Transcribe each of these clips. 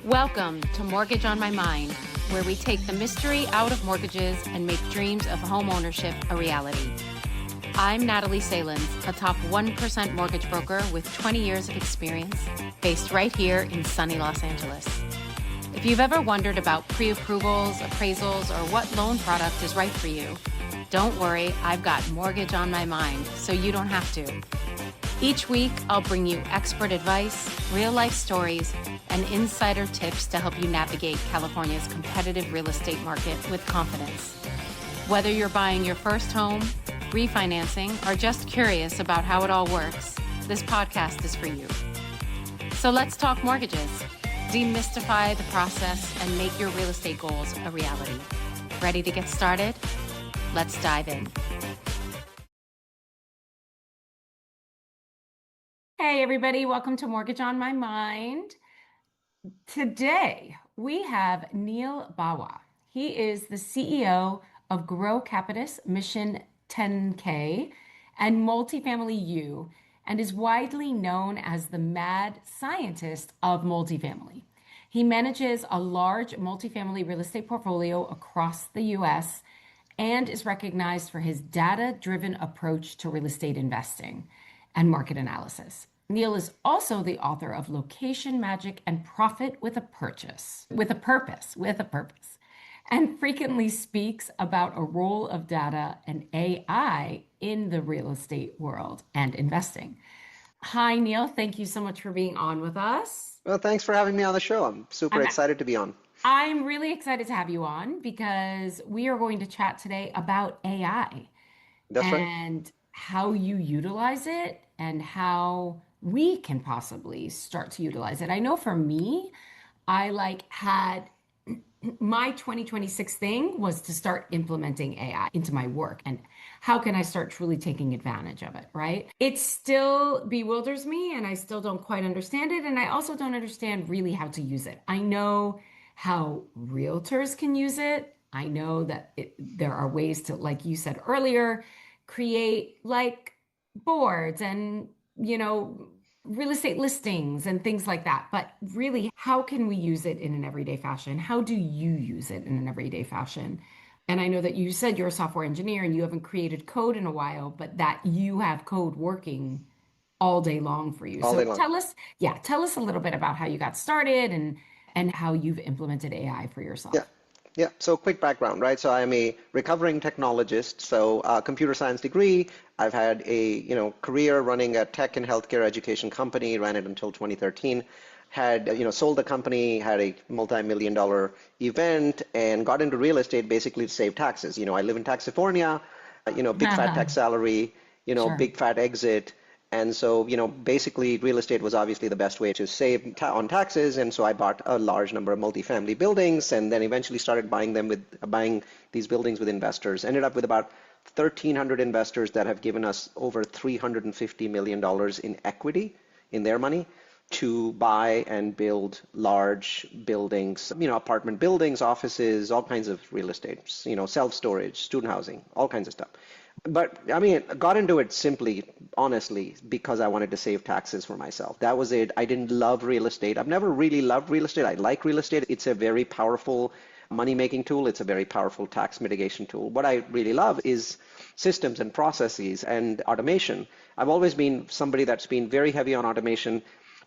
Welcome to Mortgage on My Mind, where we take the mystery out of mortgages and make dreams of home ownership a reality. I'm Natalie Salins, a top 1% mortgage broker with 20 years of experience, based right here in sunny Los Angeles. If you've ever wondered about pre-approvals, appraisals, or what loan product is right for you, don't worry, I've got Mortgage on My Mind, so you don't have to. Each week, I'll bring you expert advice, real-life stories, and insider tips to help you navigate California's competitive real estate market with confidence. Whether you're buying your first home, refinancing, or just curious about how it all works, this podcast is for you. So let's talk mortgages, demystify the process, and make your real estate goals a reality. Ready to get started? Let's dive in. Hey everybody, welcome to Mortgage on My Mind. Today we have Neal Bawa. He is the CEO of Grow Capitus Mission 10K and Multifamily U, and is widely known as the mad scientist of multifamily. He manages a large multifamily real estate portfolio across the US and is recognized for his data-driven approach to real estate investing and market analysis. Neal is also the author of Location Magic and Profit with a Purpose, and frequently speaks about a role of data and AI in the real estate world and investing. Hi, Neal. Thank you so much for being on with us. Well, thanks for having me on the show. I'm super excited to be on. I'm really excited to have you on because we are going to chat today about AI. That's right. And how you utilize it and how we can possibly start to utilize it. I know for me, I had my 2026 thing was to start implementing AI into my work and how can I start truly taking advantage of it, right? It still bewilders me and I still don't quite understand it. And I also don't understand really how to use it. I know how realtors can use it. I know that there are ways to, like you said earlier, create like boards and, real estate listings and things like that. But really, how can we use it in an everyday fashion? How do you use it in an everyday fashion? And I know that you said you're a software engineer and you haven't created code in a while, but that you have code working all day long for you. So tell us a little bit about how you got started and how you've implemented AI for yourself. Yeah. So quick background, right? So I'm a recovering technologist, so computer science degree. I've had a career running a tech and healthcare education company, ran it until 2013. Had sold the company, had a multi-million-dollar event, and got into real estate basically to save taxes. I live in Taxifornia, big fat tax salary, Sure. big fat exit. And so, basically real estate was obviously the best way to save on taxes. And so I bought a large number of multifamily buildings and then eventually started buying these buildings with investors. Ended up with about 1,300 investors that have given us over $350 million in equity in their money to buy and build large buildings, apartment buildings, offices, all kinds of real estate, self-storage, student housing, all kinds of stuff. But I got into it simply, honestly, because I wanted to save taxes for myself. That was it. I didn't love real estate. I've never really loved real estate. I like real estate. It's a very powerful money-making tool. It's a very powerful tax mitigation tool. What I really love is systems and processes and automation. I've always been somebody that's been very heavy on automation.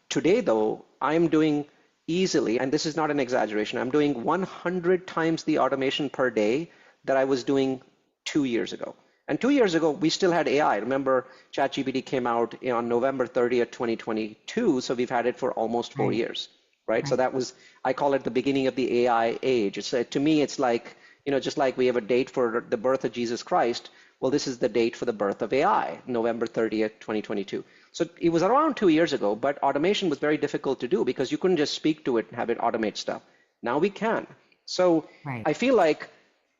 Today, though, I'm doing easily, and this is not an exaggeration, I'm doing 100 times the automation per day that I was doing 2 years ago. And 2 years ago, we still had AI. Remember, ChatGPT came out on November 30th, 2022. So we've had it for almost 4 years, right? So that was, I call it the beginning of the AI age. To me, it's like, just like we have a date for the birth of Jesus Christ. Well, this is the date for the birth of AI, November 30th, 2022. So it was around 2 years ago, but automation was very difficult to do because you couldn't just speak to it and have it automate stuff. Now we can. So I feel like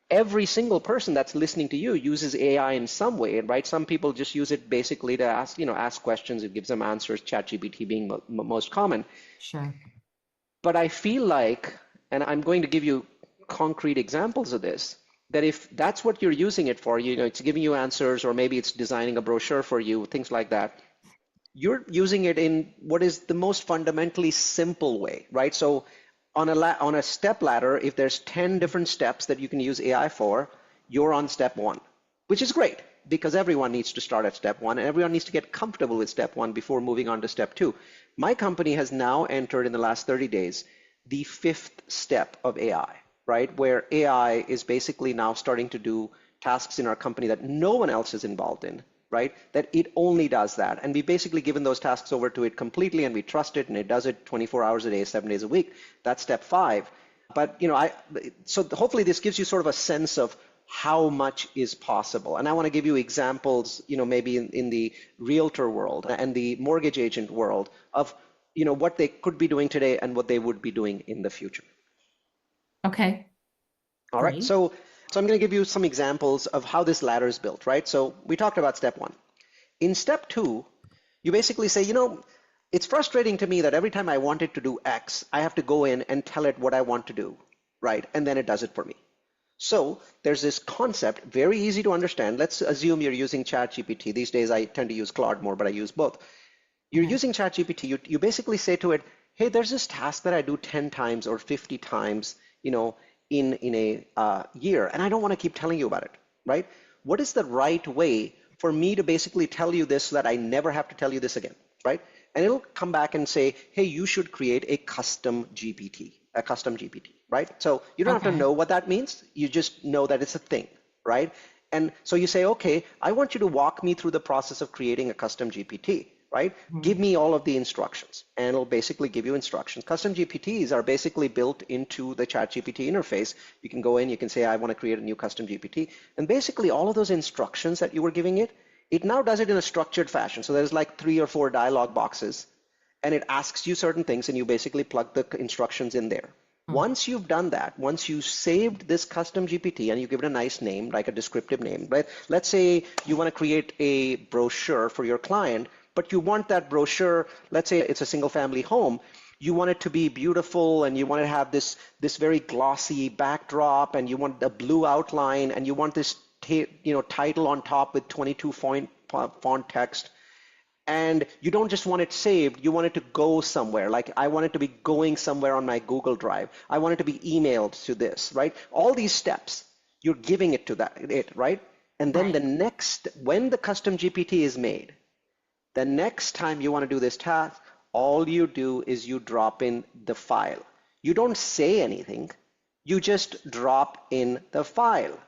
every single person that's listening to you uses AI in some way, right? Some people just use it basically to ask questions. It gives them answers, ChatGPT being most common. Sure. But I feel like, and I'm going to give you concrete examples of this, that if that's what you're using it for, it's giving you answers, or maybe it's designing a brochure for you, things like that. You're using it in what is the most fundamentally simple way, right? So On a step ladder, if there's 10 different steps that you can use AI for, you're on step one, which is great because everyone needs to start at step one and everyone needs to get comfortable with step one before moving on to step two. My company has now entered in the last 30 days the fifth step of AI, right? Where AI is basically now starting to do tasks in our company that no one else is involved in, right? That it only does that. And we've basically given those tasks over to it completely and we trust it and it does it 24 hours a day, 7 days a week. That's step five. But, so hopefully this gives you sort of a sense of how much is possible. And I want to give you examples, maybe in the realtor world and the mortgage agent world of, what they could be doing today and what they would be doing in the future. Okay, All right. great. So I'm going to give you some examples of how this ladder is built, right? So we talked about step one. In step two, you basically say, it's frustrating to me that every time I want it to do X, I have to go in and tell it what I want to do, right? And then it does it for me. So there's this concept, very easy to understand. Let's assume you're using ChatGPT. These days I tend to use Claude more, but I use both. You're Okay. using ChatGPT. You basically say to it, hey, there's this task that I do 10 times or 50 times, in a year, and I don't want to keep telling you about it, right? What is the right way for me to basically tell you this so that I never have to tell you this again, right? And it'll come back and say, hey, you should create a custom GPT, right? So you don't have to Okay. know what that means. You just know that it's a thing, right? And so you say, okay, I want you to walk me through the process of creating a custom GPT, right? Give Mhm. me all of the instructions, and it'll basically give you instructions. Custom GPTs are basically built into the ChatGPT interface. You can go in, you can say, I want to create a new custom GPT, and basically all of those instructions that you were giving it, it now does it in a structured fashion. So there's like 3 or 4 dialog boxes, and it asks you certain things, and you basically plug the instructions in there. Mm. Once you've done that, once you saved this custom GPT and you give it a nice name, like a descriptive name, right? Let's say you want to create a brochure for your client, but you want that brochure, let's say it's a single family home, you want it to be beautiful and you want to have this very glossy backdrop and you want a blue outline and you want this title on top with 22 font text, and you don't just want it saved, you want it to go somewhere. Like I want it to be going somewhere on my Google Drive. I want it to be emailed to this, right? All these steps, you're giving it to right? And then Right. when the custom GPT is made, the next time you want to do this task, all you do is you drop in the file. You don't say anything, you just drop in the file.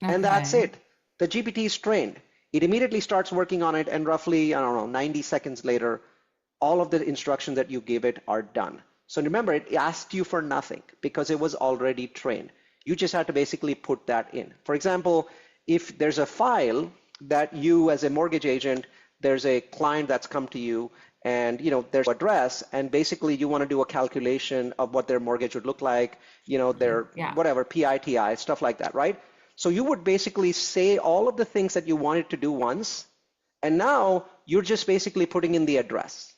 And that's Okay. it. The GPT is trained. It immediately starts working on it, and roughly, I don't know, 90 seconds later, all of the instructions that you gave it are done. So remember, it asked you for nothing because it was already trained. You just had to basically put that in. For example, if there's a file that you, as a mortgage agent, there's a client that's come to you and there's an address and basically you want to do a calculation of what their mortgage would look like, their Yeah. whatever, PITI, stuff like that, right? So you would basically say all of the things that you wanted to do once, and now you're just basically putting in the address.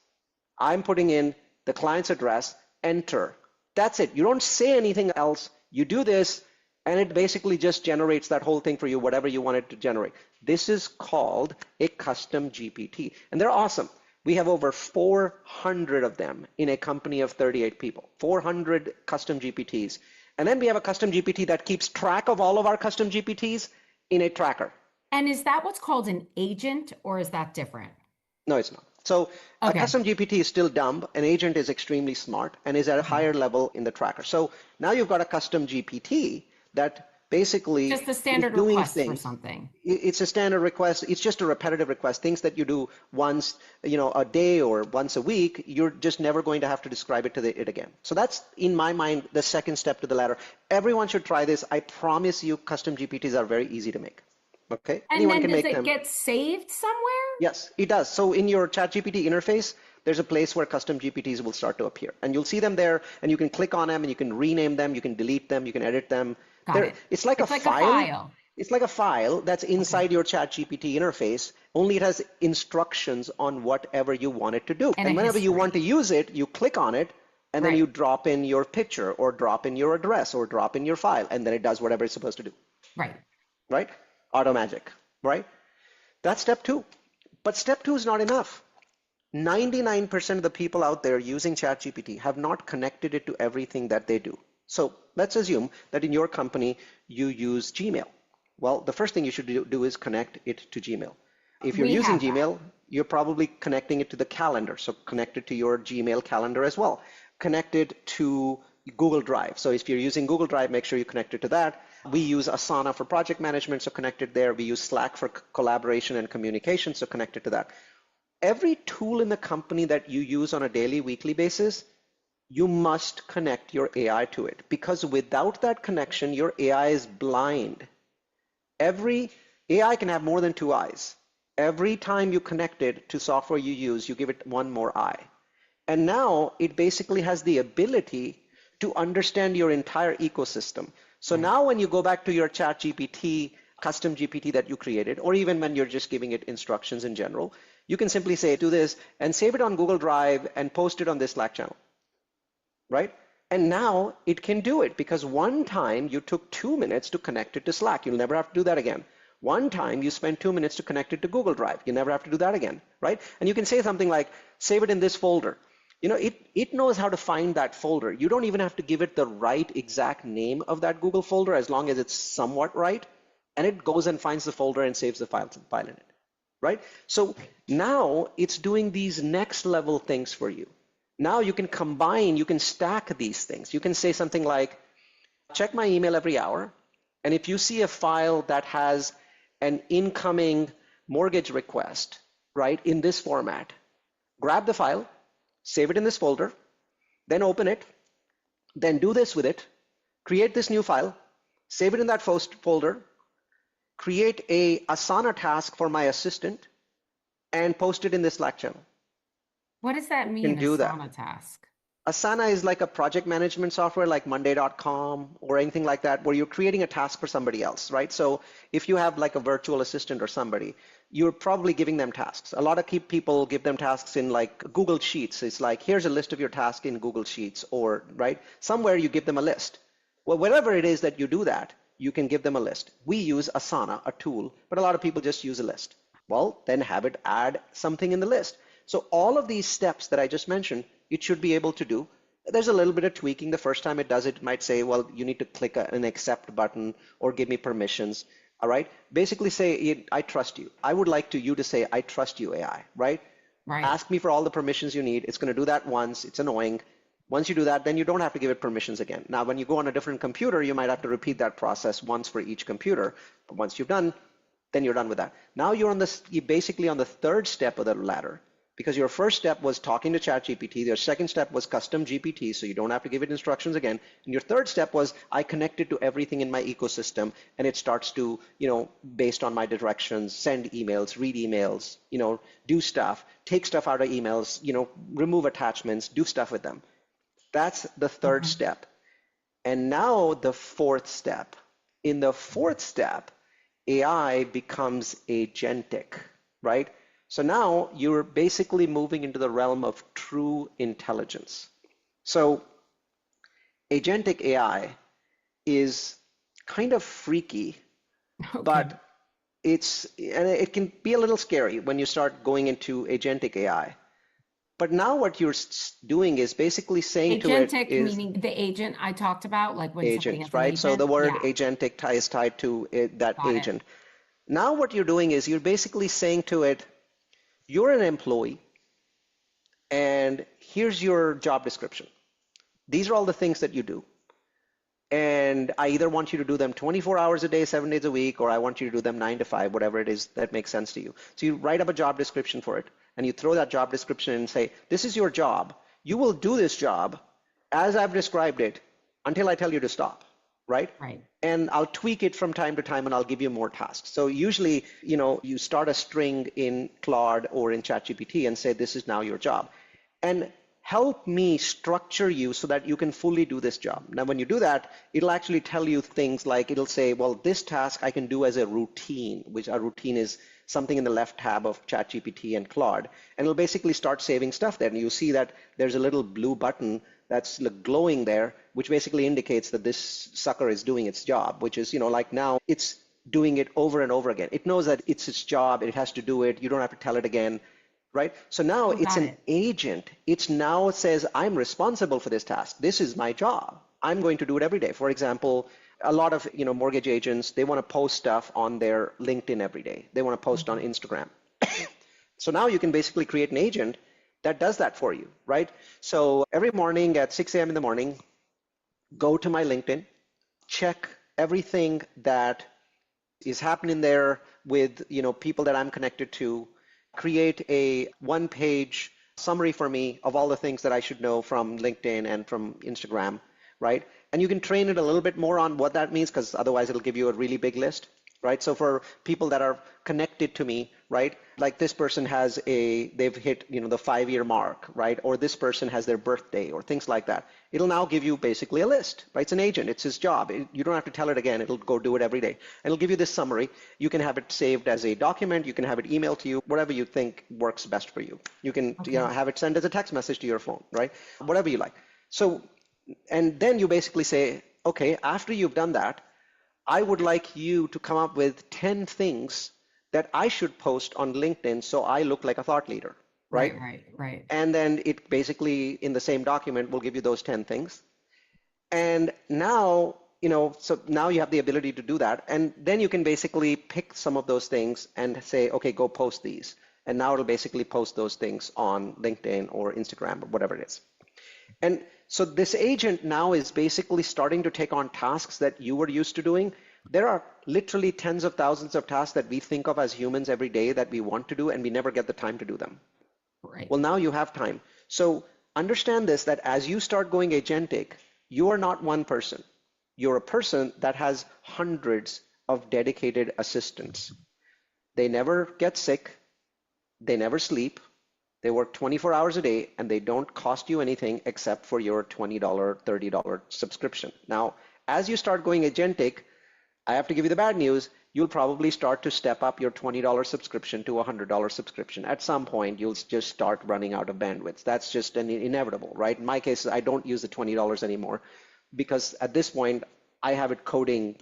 I'm putting in the client's address, enter. That's it. You don't say anything else. You do this, and it basically just generates that whole thing for you, whatever you want it to generate. This is called a custom GPT, and they're awesome. We have over 400 of them in a company of 38 people, 400 custom GPTs. And then we have a custom GPT that keeps track of all of our custom GPTs in a tracker. And is that what's called an agent or is that different? No, it's not. So a Okay. custom GPT is still dumb. An agent is extremely smart and is at a Okay. higher level in the tracker. So now you've got a custom GPT that basically Just the is standard doing request for things. something. It's a standard request. It's just a repetitive request. Things that you do once, a day or once a week, you're just never going to have to describe it to it again. So that's, in my mind, the second step to the ladder. Everyone should try this. I promise you, custom GPTs are very easy to make. Okay? And Anyone then can does make it them. get saved somewhere? Yes, it does. So in your ChatGPT interface, there's a place where custom GPTs will start to appear. And you'll see them there, and you can click on them, and you can rename them, you can delete them, you can edit them. Got it. It's like a It's like a file. file. It's like a file that's Okay. inside your ChatGPT interface, only it has instructions on whatever you want it to do. And a And whenever you want to history. use it, you click on it, and then Right. you drop in your picture, or drop in your address, or drop in your file, and then it does whatever it's supposed to do, Right. right? Auto magic, right? That's step two. But step two is not enough. 99% of the people out there using ChatGPT have not connected it to everything that they do. So let's assume that in your company you use Gmail. Well, the first thing you should do is connect it to Gmail. If you're We using have that. Gmail, you're probably connecting it to the calendar. So connect it to your Gmail calendar as well. Connect it to Google Drive. So if you're using Google Drive, make sure you connect it to that. We use Asana for project management, so connect it there. We use Slack for collaboration and communication, so connect it to that. Every tool in the company that you use on a daily, weekly basis, you must connect your AI to it, because without that connection, your AI is blind. Every AI can have more than two eyes. Every time you connect it to software you use, you give it one more eye. And now it basically has the ability to understand your entire ecosystem. So Right. now when you go back to your chat GPT, custom GPT that you created, or even when you're just giving it instructions in general, you can simply say, do this and save it on Google Drive and post it on this Slack channel, right? And now it can do it because one time you took 2 minutes to connect it to Slack. You'll never have to do that again. One time you spent 2 minutes to connect it to Google Drive. You never have to do that again, right? And you can say something like, save it in this folder. It knows how to find that folder. You don't even have to give it the right exact name of that Google folder as long as it's somewhat right. And it goes and finds the folder and saves the file in it, right? So now it's doing these next level things for you. Now you can combine, you can stack these things. You can say something like, check my email every hour. And if you see a file that has an incoming mortgage request, right, in this format, grab the file, save it in this folder, then open it, then do this with it, create this new file, save it in that folder, create a Asana task for my assistant, and post it in this Slack channel. What does that You mean, can do that. Asana task? Asana is like a project management software like Monday.com or anything like that, where you're creating a task for somebody else, right? So if you have like a virtual assistant or somebody, you're probably giving them tasks. A lot of people give them tasks in like Google Sheets. It's like, here's a list of your tasks in Google Sheets, or right, somewhere you give them a list. Well, wherever it is that you do that, you can give them a list. We use Asana, a tool, but a lot of people just use a list. Well, then have it add something in the list. So all of these steps that I just mentioned, it should be able to do. There's a little bit of tweaking. The first time it does it, it might say, well, you need to click an accept button or give me permissions. All right. Basically say, I trust you. I would like you to say, I trust you, AI, right? Right. Ask me for all the permissions you need. It's going to do that once. It's annoying. Once you do that, then you don't have to give it permissions again. Now, when you go on a different computer, you might have to repeat that process once for each computer. But once you've done, then you're done with that. Now you're basically on the third step of the ladder, because your first step was talking to ChatGPT. Your second step was custom GPT, so you don't have to give it instructions again. And your third step was I connected to everything in my ecosystem, and it starts to, based on my directions, send emails, read emails, do stuff, take stuff out of emails, remove attachments, do stuff with them. That's the third Okay. step. And now the fourth step. In the fourth step, AI becomes agentic, right? So now you're basically moving into the realm of true intelligence. So agentic AI is kind of freaky, Okay. but it can be a little scary when you start going into agentic AI. But now what you're doing is basically saying to it Agentic is meaning the agent I talked about, like when somebody agent, has an right? So the agent. word Yeah, agentic is tied to that got it. agent. Now what you're doing is you're basically saying to it, you're an employee and here's your job description. These are all the things that you do. And I either want you to do them 24 hours a day, 7 days a week, or I want you to do them 9 to 5, whatever it is that makes sense to you. So you write up a job description for it, and you throw that job description in and say, this is your job. You will do this job as I've described it until I tell you to stop, right? Right. And I'll tweak it from time to time and I'll give you more tasks. So usually, you start a string in Claude or in ChatGPT and say, this is now your job. And help me structure you so that you can fully do this job. Now, when you do that, it'll actually tell you things like, it'll say, well, this task I can do as a routine, which a routine is something in the left tab of ChatGPT and Claude. And it'll basically start saving stuff there. And you see that there's a little blue button that's glowing there, which basically indicates that this sucker is doing its job, which is, like now it's doing it over and over again. It knows that it's its job. It has to do it. You don't have to tell it again. right? So now Oh, it's got an it. agent. It now says, I'm responsible for this task. This is my job. I'm going to do it every day. For example, a lot of mortgage agents, they want to post stuff on their LinkedIn every day. They want to post on Mhm. Instagram. So now you can basically create an agent that does that for you, right? So every morning at 6 a.m. in the morning, go to my LinkedIn, check everything that is happening there with people that I'm connected to, create a one-page summary for me of all the things that I should know from LinkedIn and from Instagram, right? And you can train it a little bit more on what that means, because otherwise it'll give you a really big list, right? So for people that are connected to me, right? Like this person they've hit, the 5-year mark, right? Or this person has their birthday or things like that. It'll now give you basically a list, right? It's an agent. It's his job. You don't have to tell it again. It'll go do it every day. And it'll give you this summary. You can have it saved as a document. You can have it emailed to you, whatever you think works best for you. You can, Okay. have it sent as a text message to your phone, right? Whatever you like. So, and then you basically say, okay, after you've done that, I would like you to come up with 10 things that I should post on LinkedIn so I look like a thought leader, right? Right, right, right. And then it basically, in the same document, will give you those 10 things. And now, so now you have the ability to do that. And then you can basically pick some of those things and say, okay, go post these. And now it'll basically post those things on LinkedIn or Instagram or whatever it is. And so this agent now is basically starting to take on tasks that you were used to doing. There are literally tens of thousands of tasks that we think of as humans every day that we want to do, and we never get the time to do them. Right. Well, now you have time. So understand this, that as you start going agentic, you are not one person. You're a person that has hundreds of dedicated assistants. They never get sick. They never sleep. They work 24 hours a day, and they don't cost you anything except for your $20, $30 subscription. Now, as you start going agentic, I have to give you the bad news. You'll probably start to step up your $20 subscription to a $100 subscription. At some point, you'll just start running out of bandwidth. That's just an inevitable, right? In my case, I don't use the $20 anymore because at this point, I have it coding,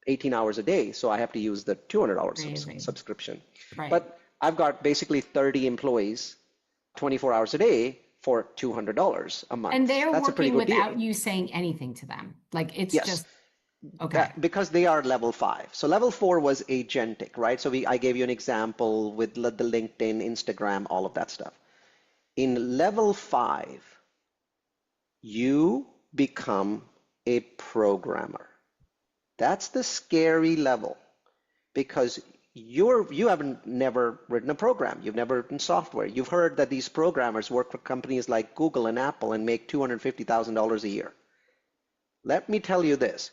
18 hours a day, so I have to use the $200 Crazy. subscription. Right. But I've got basically 30 employees, 24 hours a day for $200 a And month. they're That's a pretty working good deal. without you saying anything to them. Like it's Yes, just okay. that because they are level 5. So level 4 was agentic, right? So I gave you an example with the LinkedIn, Instagram, all of that stuff. In level 5, you become a programmer. That's the scary level because you haven't never written a program. You've never written software. You've heard that these programmers work for companies like Google and Apple and make $250,000 a year. Let me tell you this.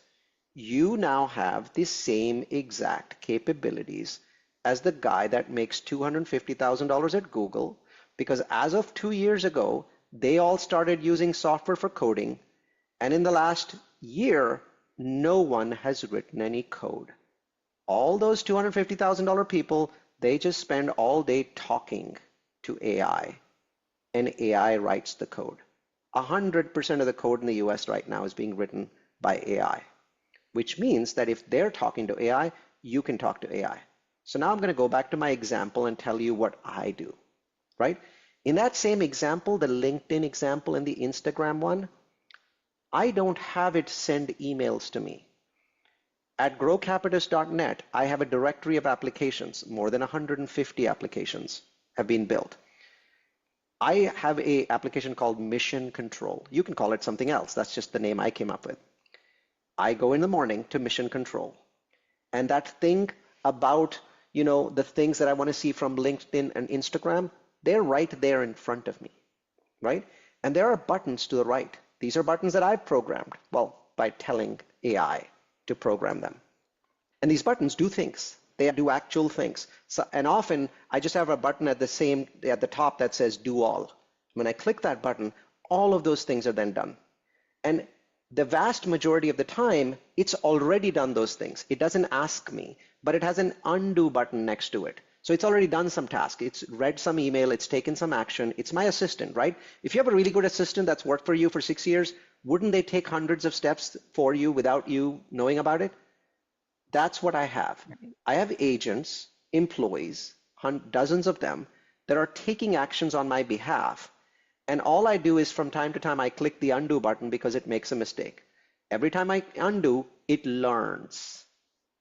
You now have the same exact capabilities as the guy that makes $250,000 at Google because as of 2 years ago, they all started using software for coding. And in the last year, no one has written any code. All those $250,000 people, they just spend all day talking to AI, and AI writes the code. 100% of the code in the US right now is being written by AI, which means that if they're talking to AI, you can talk to AI. So now I'm going to go back to my example and tell you what I do, right? In that same example, the LinkedIn example and the Instagram one, I don't have it send emails to me. At growcapitalist.net, I have a directory of applications. More than 150 applications have been built. I have a application called Mission Control. You can call it something else. That's just the name I came up with. I go in the morning to Mission Control, and that thing about, the things that I want to see from LinkedIn and Instagram, they're right there in front of me, right? And there are buttons to the right. These are buttons that I've programmed, well, by telling AI to program them. And these buttons do things. They do actual things. So, and often I just have a button at the top that says do all. When I click that button, all of those things are then done. And the vast majority of the time, it's already done those things. It doesn't ask me, but it has an undo button next to it. So it's already done some task. It's read some email. It's taken some action. It's my assistant, right? If you have a really good assistant that's worked for you for 6 years, wouldn't they take hundreds of steps for you without you knowing about it? That's what I have. Right. I have agents, employees, dozens of them that are taking actions on my behalf. And all I do is from time to time, I click the undo button because it makes a mistake. Every time I undo, it learns,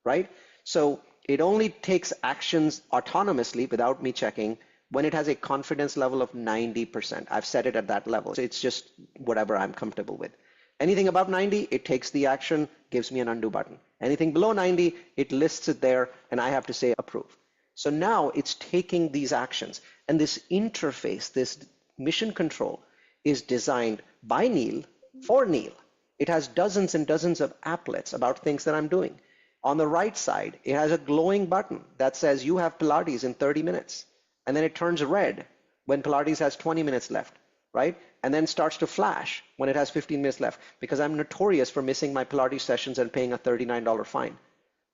right? So it only takes actions autonomously without me checking when it has a confidence level of 90%. I've set it at that level. So it's just whatever I'm comfortable with. Anything above 90, it takes the action, gives me an undo button. Anything below 90, it lists it there, and I have to say approve. So now it's taking these actions. And this interface, this mission control, is designed by Neal for Neal. It has dozens and dozens of applets about things that I'm doing. On the right side, it has a glowing button that says you have Pilates in 30 minutes. And then it turns red when Pilates has 20 minutes left, right? And then starts to flash when it has 15 minutes left, because I'm notorious for missing my Pilates sessions and paying a $39 fine.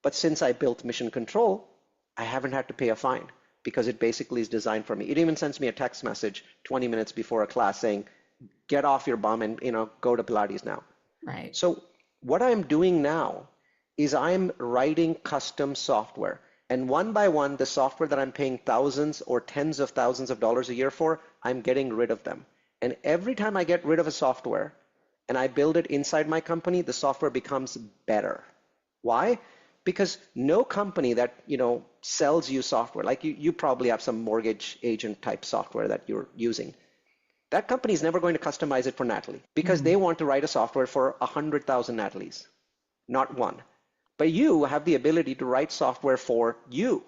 But since I built Mission Control, I haven't had to pay a fine because it basically is designed for me. It even sends me a text message 20 minutes before a class saying, get off your bum and go to Pilates now. Right. So what I'm doing now is I'm writing custom software. And one by one, the software that I'm paying thousands or tens of thousands of dollars a year for, I'm getting rid of them. And every time I get rid of a software and I build it inside my company, the software becomes better. Why? Because no company that sells you software, like you probably have some mortgage agent type software that you're using. That company is never going to customize it for Natalie because they want to write a software for 100,000 Natalies, not one. But you have the ability to write software for you.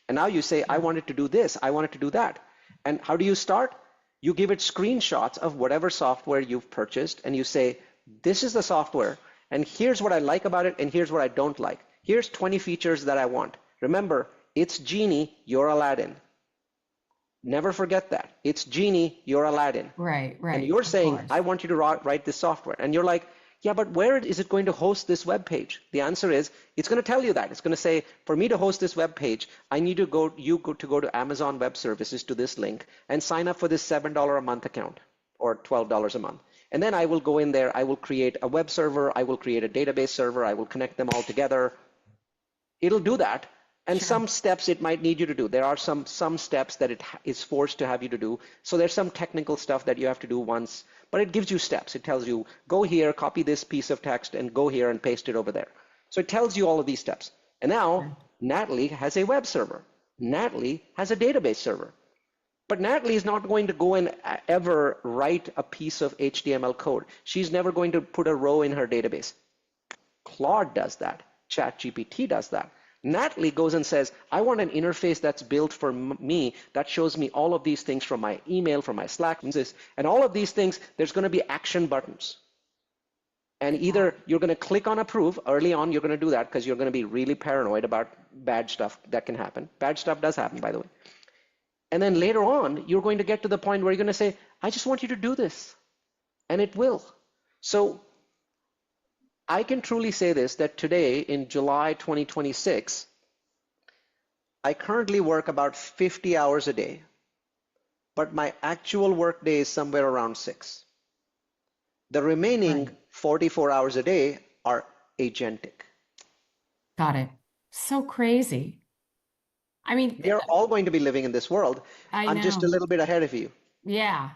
And now you say, I want it to do this, I want it to do that. And how do you start? You give it screenshots of whatever software you've purchased, and you say, this is the software, and here's what I like about it, and here's what I don't like. Here's 20 features that I want. Remember, it's Genie, you're Aladdin. Never forget that. It's Genie, you're Aladdin. Right, And right. you're Of saying, course. I want you to write this software. And you're like, yeah, but where is it going to host this web page? The answer is, it's going to tell you that. It's going to say, for me to host this web page, I need to go to Amazon Web Services to this link and sign up for this $7 a month account or $12 a month. And then I will go in there, I will create a web server, I will create a database server, I will connect them all together. It'll do that. And Sure. some steps it might need you to do. There are some steps that it is forced to have you to do. So there's some technical stuff that you have to do once, but it gives you steps. It tells you, go here, copy this piece of text, and go here and paste it over there. So it tells you all of these steps. And now Natalie has a web server. Natalie has a database server. But Natalie is not going to go and ever write a piece of HTML code. She's never going to put a row in her database. Claude does that. ChatGPT does that. Natalie goes and says, I want an interface that's built for me that shows me all of these things from my email, from my Slack, and all of these things, there's going to be action buttons. And either you're going to click on approve. Early on, you're going to do that because you're going to be really paranoid about bad stuff that can happen. Bad stuff does happen, by the way. And then later on, you're going to get to the point where you're going to say, I just want you to do this. And it will. So I can truly say this, that today in July 2026, I currently work about 50 hours a day, but my actual work day is somewhere around 6. The remaining Right. 44 hours a day are agentic. Got it. So crazy. I mean, We are all going to be living in this world. I I'm just a know. little bit ahead of you. Yeah.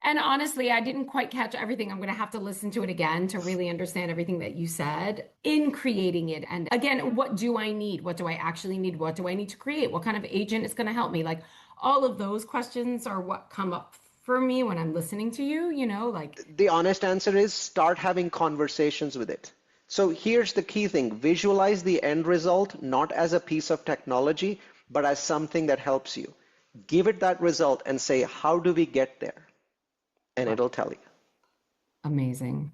And honestly, I didn't quite catch everything. I'm going to have to listen to it again to really understand everything that you said in creating it. And again, what do I need? What do I actually need? What do I need to create? What kind of agent is going to help me? Like all of those questions are what come up for me when I'm listening to you, like, The honest answer is start having conversations with it. So here's the key thing. Visualize the end result not as a piece of technology, but as something that helps you. Give it that result and say, how do we get there? And wow, it'll tell you. amazing.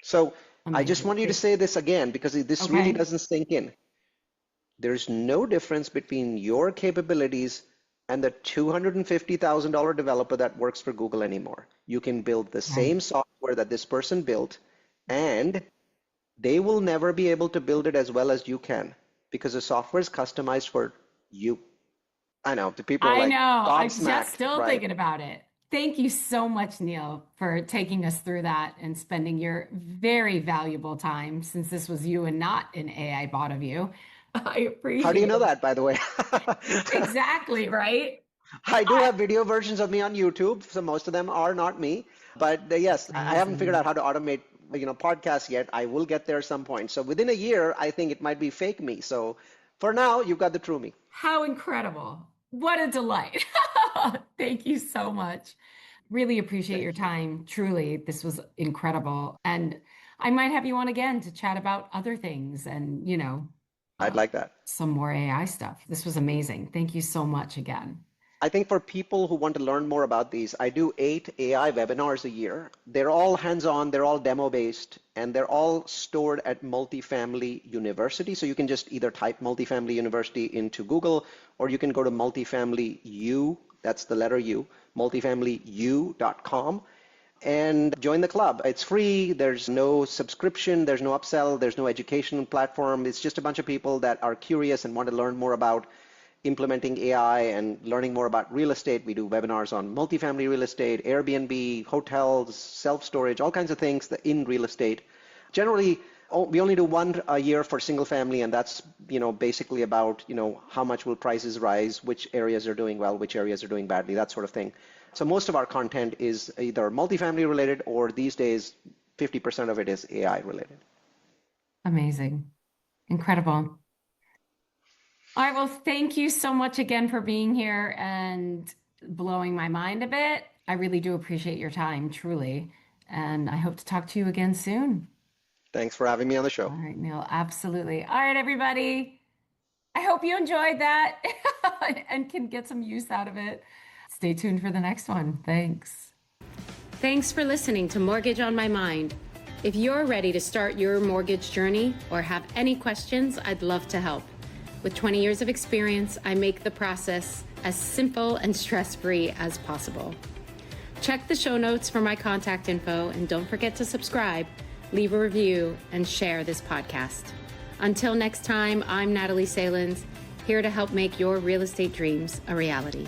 So I just Amazing. want you to say this again because this really Okay. doesn't sink in. There's no difference between your capabilities and the $250,000 developer that works for Google anymore. You can build the Right. same software that this person built, and they will never be able to build it as well as you can because the software is customized for you. I know the people are I like know. I'm just gobsmacked, still right? thinking about it. Thank you so much, Neil, for taking us through that and spending your very valuable time since this was you and not an AI bot of you. I How do you appreciate know it. that, by the way? Exactly, right? I do I, have video versions of me on YouTube, so most of them are not me. But yes, I haven't figured out amazing. how to automate, podcasts yet. I will get there some point. So within a year, I think it might be fake me. So for now, you've got the true me. How incredible. What a delight. Thank you so much. Really appreciate your Thank you. time. Truly, this was incredible. And I might have you on again to chat about other things and, I'd uh, like that. some more AI stuff. This was amazing. Thank you so much again. I think for people who want to learn more about these, I do 8 AI webinars a year. They're all hands-on, they're all demo-based, and they're all stored at Multifamily University. So you can just either type Multifamily University into Google, or you can go to Multifamily U, that's the letter U, multifamilyu.com, and join the club. It's free. There's no subscription. There's no upsell. There's no education platform. It's just a bunch of people that are curious and want to learn more about implementing AI and learning more about real estate. We do webinars on multifamily real estate, Airbnb, hotels, self-storage, all kinds of things in real estate. Generally, we only do one a year for single family, and that's basically about how much will prices rise, which areas are doing well, which areas are doing badly, that sort of thing. So most of our content is either multifamily related, or these days 50% of it is AI related. Amazing. Incredible. All right. Well, thank you so much again for being here and blowing my mind a bit. I really do appreciate your time, truly. And I hope to talk to you again soon. Thanks for having me on the All show. right, Neil. Absolutely. All right, everybody. I hope you enjoyed that and can get some use out of it. Stay tuned for the next one. Thanks. Thanks for listening to Mortgage on My Mind. If you're ready to start your mortgage journey or have any questions, I'd love to help. With 20 years of experience, I make the process as simple and stress-free as possible. Check the show notes for my contact info, and don't forget to subscribe, leave a review, and share this podcast. Until next time, I'm Natalie Salins, here to help make your real estate dreams a reality.